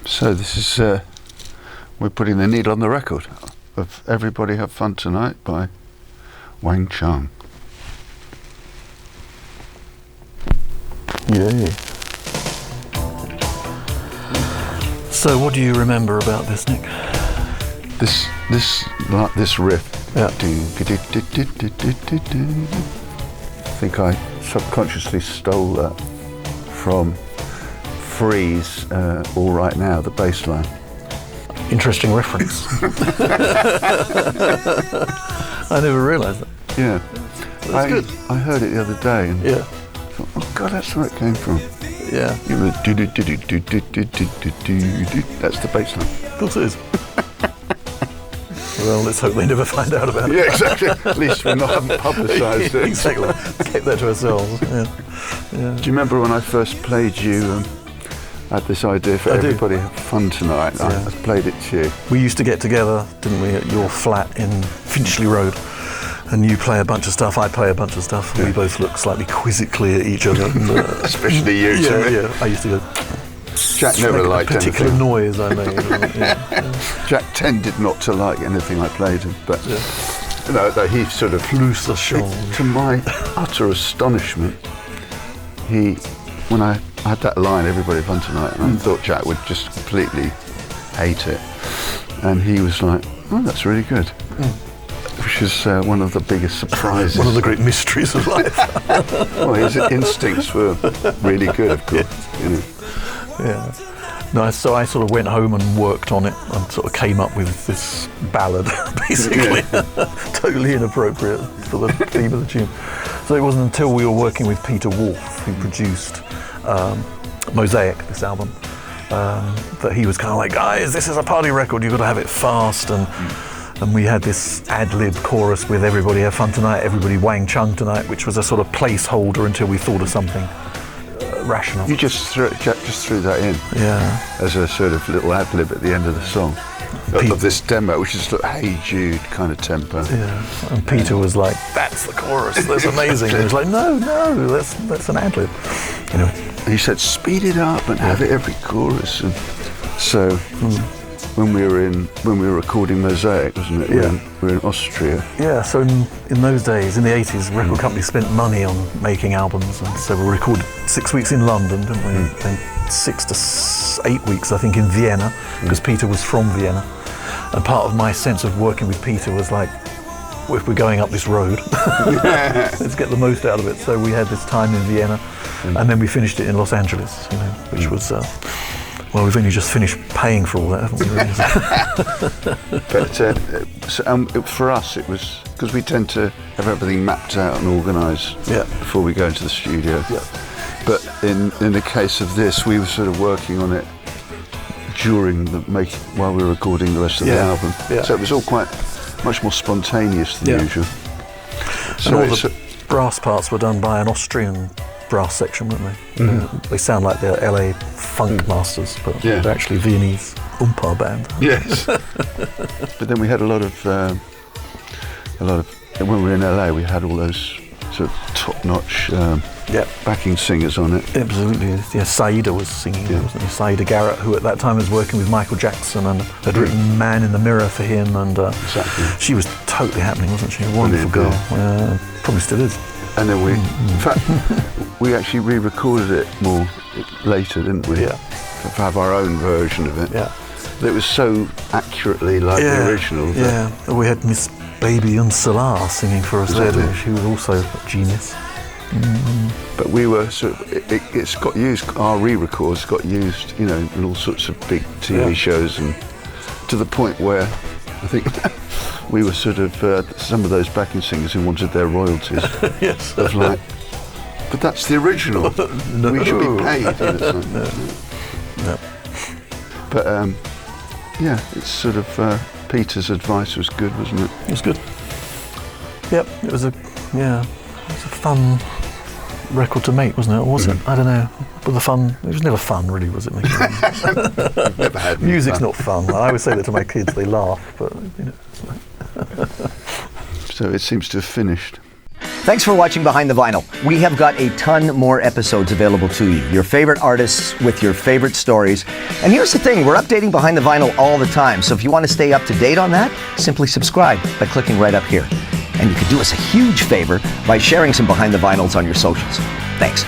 So this is, we're putting the needle on the record of Everybody Have Fun Tonight by Wang Chung. Yay. So what do you remember about this, Nick? This riff. Yeah. I think I subconsciously stole that from Freeze, All Right Now, the bass line. Interesting reference. I never realised that. Yeah. That's good. I heard it the other day and Yeah. thought, oh God, that's where it came from. Yeah. You know, that's the bass line. Of course it is. Well, let's hope they never find out about it. Yeah, exactly. At least we haven't publicised it. Exactly. Keep that to ourselves. Yeah. Yeah. Do you remember when I first played you? I had this idea for Everybody Have Fun Tonight. Yeah. I played it to you. We used to get together, didn't we, at your flat in Finchley Road, and you play a bunch of stuff, I play a bunch of stuff, and Yeah. we both look slightly quizzically at each other. And, Especially you, yeah, Jimmy. yeah. I used to go. Jack never make liked a particular anything. noise I made. Yeah. Jack tended not to like anything I played him, but you know, though he sort of Loose the show. to my utter astonishment, when I had that line, Everybody Have Fun Tonight, and I thought Jack would just completely hate it, and he was like, oh, that's really good. Which is one of the biggest surprises. One of the great mysteries of life. Well, his instincts were really good, of course. You know. Yeah. No, so I sort of went home and worked on it and sort of came up with this ballad, basically. Totally inappropriate for the theme of the tune. So it wasn't until we were working with Peter Wharfe, who produced Mosaic, this album, that he was kind of like, guys, this is a party record, you've got to have it fast. And we had this ad-lib chorus with Everybody Have Fun Tonight, Everybody Wang Chung Tonight, which was a sort of placeholder until we thought of something rational. Jack just threw that in as a sort of little ad-lib at the end of the song of this demo, which is like Hey Jude kind of tempo. Yeah, and Peter was like, that's the chorus, that's amazing. And he was like, no, that's an ad-lib. Anyway. He said, speed it up and have it every chorus. And so when we were recording Mosaic, wasn't it? Yeah. We were in Austria. Yeah, so in those days, in the 80s, record companies spent money on making albums, and so we recorded 6 weeks in London, didn't we? Then 6 to 8 weeks, I think, in Vienna, because Peter was from Vienna. And part of my sense of working with Peter was like, well, if we're going up this road, let's get the most out of it. So we had this time in Vienna, and then we finished it in Los Angeles, you know, which was... well, we've only just finished paying for all that, haven't we? But for us, it was because we tend to have everything mapped out and organised before we go into the studio. Yeah. But in the case of this, we were sort of working on it during while we were recording the rest of the album. Yeah. So it was all quite much more spontaneous than usual. So and all the brass parts were done by an Austrian brass section, weren't they? They sound like they're LA funk masters, but they're actually Viennese Oompa band. Yes. But then we had a lot of when we were in LA, we had all those sort of top-notch backing singers on it. Absolutely. Yeah, Saida was singing, wasn't he? Saida Garrett, who at that time was working with Michael Jackson and had written Man in the Mirror for him, and she was totally happening, wasn't she? A wonderful girl. Probably still is. And then in fact, we actually re-recorded it more later, didn't we? Yeah. To have our own version of it. Yeah. It was so accurately like the original. Yeah. We had Miss Baby Salah singing for us there. She was also a genius. But we were sort of, it's got used, our re-records got used, you know, in all sorts of big TV shows, and to the point where I think we were sort of some of those backing singers who wanted their royalties. Yes. Of like, but that's the original. No. We should be paid. You know, No. But it's sort of Peter's advice was good, wasn't it? It was good. Yep. It was a fun record to make, wasn't it? Or was it? I don't know. But it was never fun, really, was it? Never had any Music's fun. not fun. I always say that to my kids. They laugh, but you know. So it seems to have finished. Thanks for watching Behind the Vinyl. We have got a ton more episodes available to you. Your favorite artists with your favorite stories. And here's the thing, we're updating Behind the Vinyl all the time. So if you want to stay up to date on that, simply subscribe by clicking right up here. And you can do us a huge favor by sharing some Behind the Vinyls on your socials. Thanks.